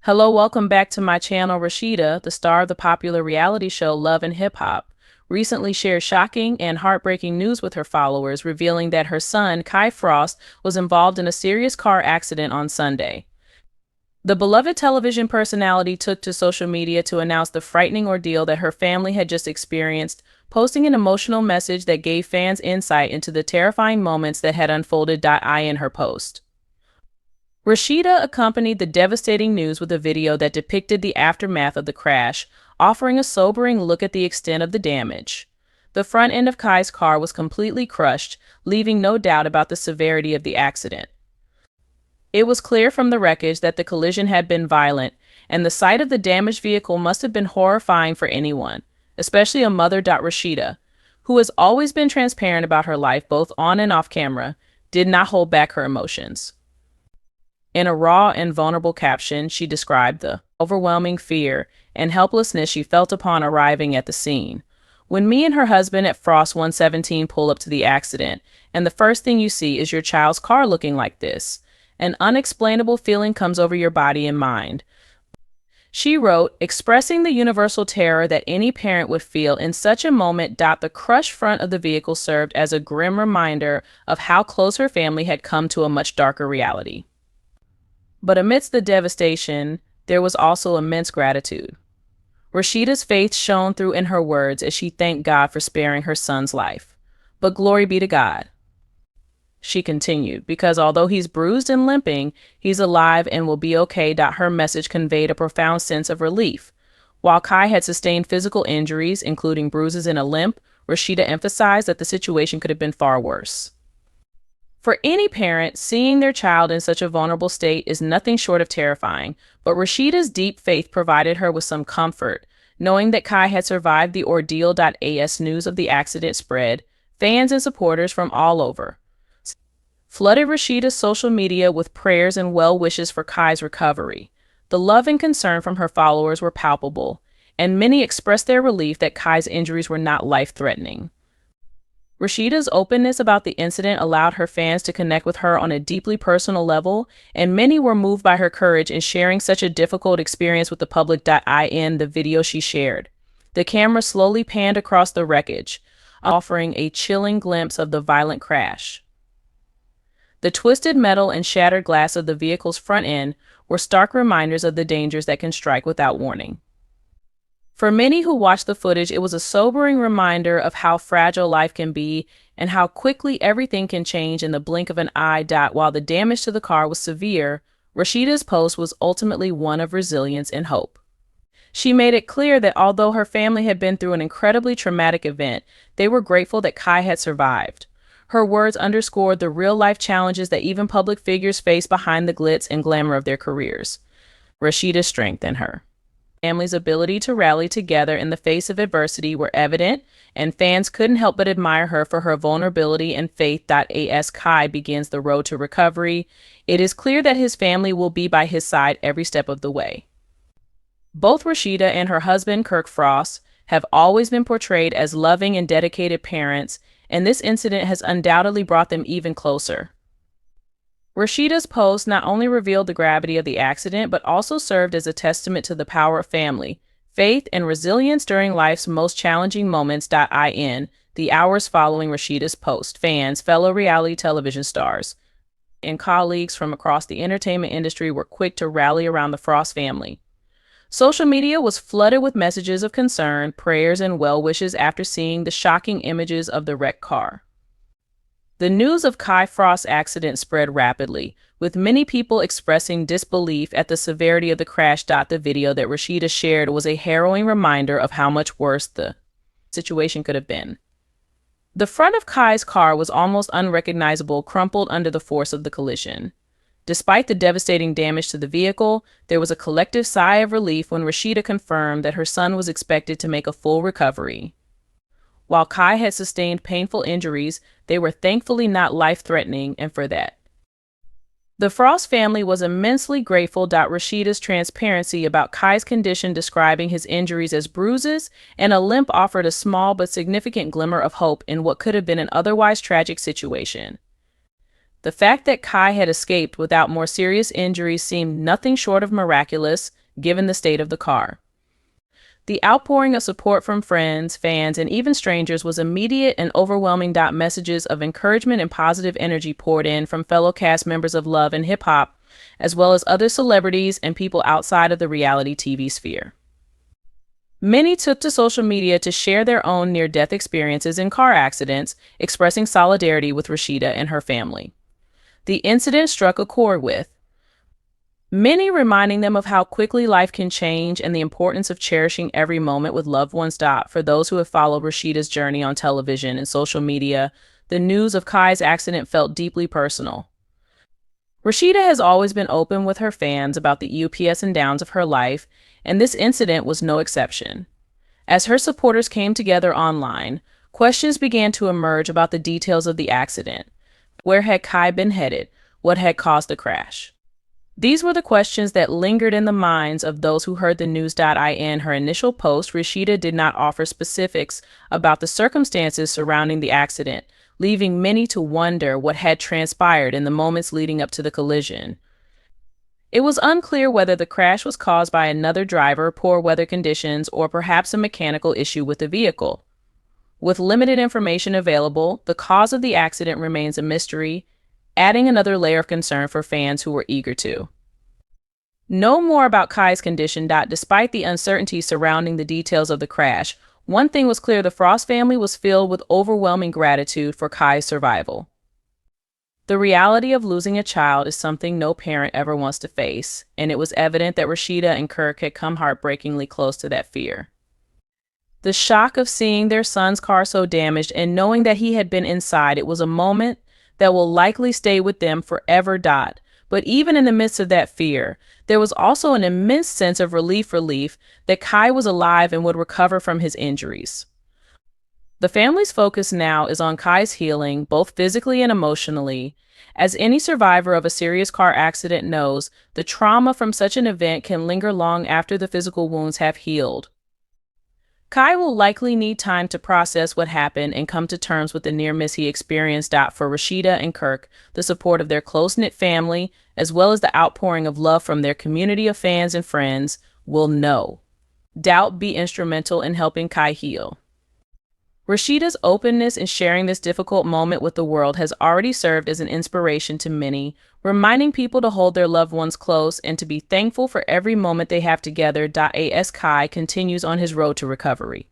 Hello, welcome back to my channel. Rasheeda, the star of the popular reality show Love and Hip Hop, recently shared shocking and heartbreaking news with her followers, revealing that her son, Frost, was involved in a serious car accident on Sunday. The beloved television personality took to social media to announce the frightening ordeal that her family had just experienced, posting an emotional message that gave fans insight into the terrifying moments that had unfolded. In her post, Rasheeda accompanied the devastating news with a video that depicted the aftermath of the crash, offering a sobering look at the extent of the damage. The front end of Kai's car was completely crushed, leaving no doubt about the severity of the accident. It was clear from the wreckage that the collision had been violent, and the sight of the damaged vehicle must have been horrifying for anyone, especially a mother. Rasheeda, who has always been transparent about her life both on and off camera, did not hold back her emotions. In a raw and vulnerable caption, she described the overwhelming fear and helplessness she felt upon arriving at the scene. When me and her husband at Frost 117 pull up to the accident, and the first thing you see is your child's car looking like this, an unexplainable feeling comes over your body and mind. She wrote, expressing the universal terror that any parent would feel in such a moment. The crushed front of the vehicle served as a grim reminder of how close her family had come to a much darker reality. But amidst the devastation, there was also immense gratitude. Rasheeda's faith shone through in her words as she thanked God for sparing her son's life. But glory be to God, she continued, because although he's bruised and limping, he's alive and will be okay. Her message conveyed a profound sense of relief. While Kai had sustained physical injuries, including bruises and a limp, Rasheeda emphasized that the situation could have been far worse. For any parent, seeing their child in such a vulnerable state is nothing short of terrifying, but Rasheeda's deep faith provided her with some comfort, knowing that Kai had survived the ordeal. As news of the accident spread, fans and supporters from all over flooded Rasheeda's social media with prayers and well wishes for Kai's recovery. The love and concern from her followers were palpable, and many expressed their relief that Kai's injuries were not life-threatening. Rasheeda's openness about the incident allowed her fans to connect with her on a deeply personal level, and many were moved by her courage in sharing such a difficult experience with the public. In the video she shared, the camera slowly panned across the wreckage, offering a chilling glimpse of the violent crash. The twisted metal and shattered glass of the vehicle's front end were stark reminders of the dangers that can strike without warning. For many who watched the footage, it was a sobering reminder of how fragile life can be and how quickly everything can change in the blink of an eye. While the damage to the car was severe, Rasheeda's post was ultimately one of resilience and hope. She made it clear that although her family had been through an incredibly traumatic event, they were grateful that Kai had survived. Her words underscored the real-life challenges that even public figures face behind the glitz and glamour of their careers. Rasheeda's strength in her family's ability to rally together in the face of adversity were evident, and fans couldn't help but admire her for her vulnerability and faith. As Kai begins the road to recovery, it is clear that his family will be by his side every step of the way. Both Rasheeda and her husband, krikfrost, have always been portrayed as loving and dedicated parents, and this incident has undoubtedly brought them even closer. Rasheeda's post not only revealed the gravity of the accident, but also served as a testament to the power of family, faith, and resilience during life's most challenging moments. In the hours following Rasheeda's post, fans, fellow reality television stars, and colleagues from across the entertainment industry were quick to rally around the Frost family. Social media was flooded with messages of concern, prayers, and well wishes after seeing the shocking images of the wrecked car. The news of Kai Frost's accident spread rapidly, with many people expressing disbelief at the severity of the crash. The video that Rasheeda shared was a harrowing reminder of how much worse the situation could have been. The front of Kai's car was almost unrecognizable, crumpled under the force of the collision. Despite the devastating damage to the vehicle, there was a collective sigh of relief when Rasheeda confirmed that her son was expected to make a full recovery. While Kai had sustained painful injuries, they were thankfully not life-threatening, and for that, the Frost family was immensely grateful. Rasheeda's transparency about Kai's condition, describing his injuries as bruises and a limp, offered a small but significant glimmer of hope in what could have been an otherwise tragic situation. The fact that Kai had escaped without more serious injuries seemed nothing short of miraculous, given the state of the car. The outpouring of support from friends, fans, and even strangers was immediate and overwhelming. Messages of encouragement and positive energy poured in from fellow cast members of Love and Hip Hop, as well as other celebrities and people outside of the reality TV sphere. Many took to social media to share their own near-death experiences in car accidents, expressing solidarity with Rasheeda and her family. The incident struck a chord with many, reminding them of how quickly life can change and the importance of cherishing every moment with loved ones. For those who have followed Rasheeda's journey on television and social media, the news of Kai's accident felt deeply personal. Rasheeda has always been open with her fans about the ups and downs of her life, and this incident was no exception. As her supporters came together online, questions began to emerge about the details of the accident. Where had Kai been headed? What had caused the crash? These were the questions that lingered in the minds of those who heard the news. In her initial post, Rasheeda did not offer specifics about the circumstances surrounding the accident, leaving many to wonder what had transpired in the moments leading up to the collision. It was unclear whether the crash was caused by another driver, poor weather conditions, or perhaps a mechanical issue with the vehicle. With limited information available, the cause of the accident remains a mystery, adding another layer of concern for fans who were eager to know more about Kai's condition. Despite the uncertainty surrounding the details of the crash, one thing was clear: the Frost family was filled with overwhelming gratitude for Kai's survival. The reality of losing a child is something no parent ever wants to face, and it was evident that Rasheeda and Kirk had come heartbreakingly close to that fear. The shock of seeing their son's car so damaged and knowing that he had been inside, it was a moment that will likely stay with them forever. But even in the midst of that fear, there was also an immense sense of relief that Kai was alive and would recover from his injuries. The family's focus now is on Kai's healing, both physically and emotionally. As any survivor of a serious car accident knows, the trauma from such an event can linger long after the physical wounds have healed. Kai will likely need time to process what happened and come to terms with the near miss he experienced. For Rasheeda and Kirk, the support of their close-knit family, as well as the outpouring of love from their community of fans and friends, will no doubt be instrumental in helping Kai heal. Rasheeda's openness in sharing this difficult moment with the world has already served as an inspiration to many, reminding people to hold their loved ones close and to be thankful for every moment they have together. As Kai continues on his road to recovery,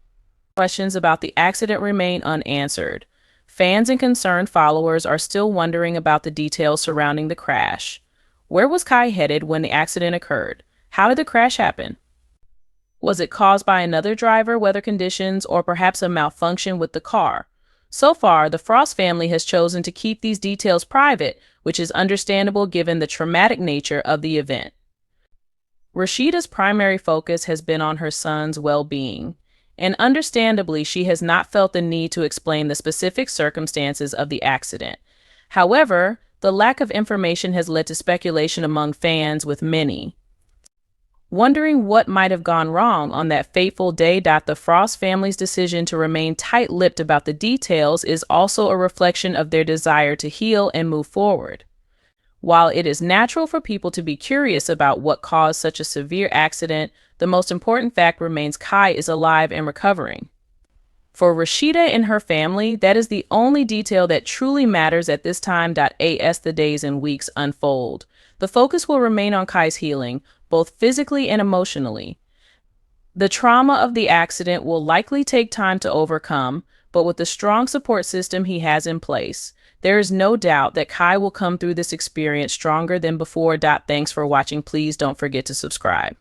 questions about the accident remain unanswered. Fans and concerned followers are still wondering about the details surrounding the crash. Where was Kai headed when the accident occurred? How did the crash happen? Was it caused by another driver, weather conditions, or perhaps a malfunction with the car? So far, the Frost family has chosen to keep these details private, which is understandable given the traumatic nature of the event. Rasheeda's primary focus has been on her son's well-being, and understandably, she has not felt the need to explain the specific circumstances of the accident. However, the lack of information has led to speculation among fans, with many wondering what might have gone wrong on that fateful day. The Frost family's decision to remain tight-lipped about the details is also a reflection of their desire to heal and move forward. While it is natural for people to be curious about what caused such a severe accident, the most important fact remains: Kai is alive and recovering. For Rasheeda and her family, that is the only detail that truly matters at this time. As the days and weeks unfold, the focus will remain on Kai's healing, both physically and emotionally. The trauma of the accident will likely take time to overcome, but with the strong support system he has in place, there is no doubt that Kai will come through this experience stronger than before. Thanks for watching. Please don't forget to subscribe.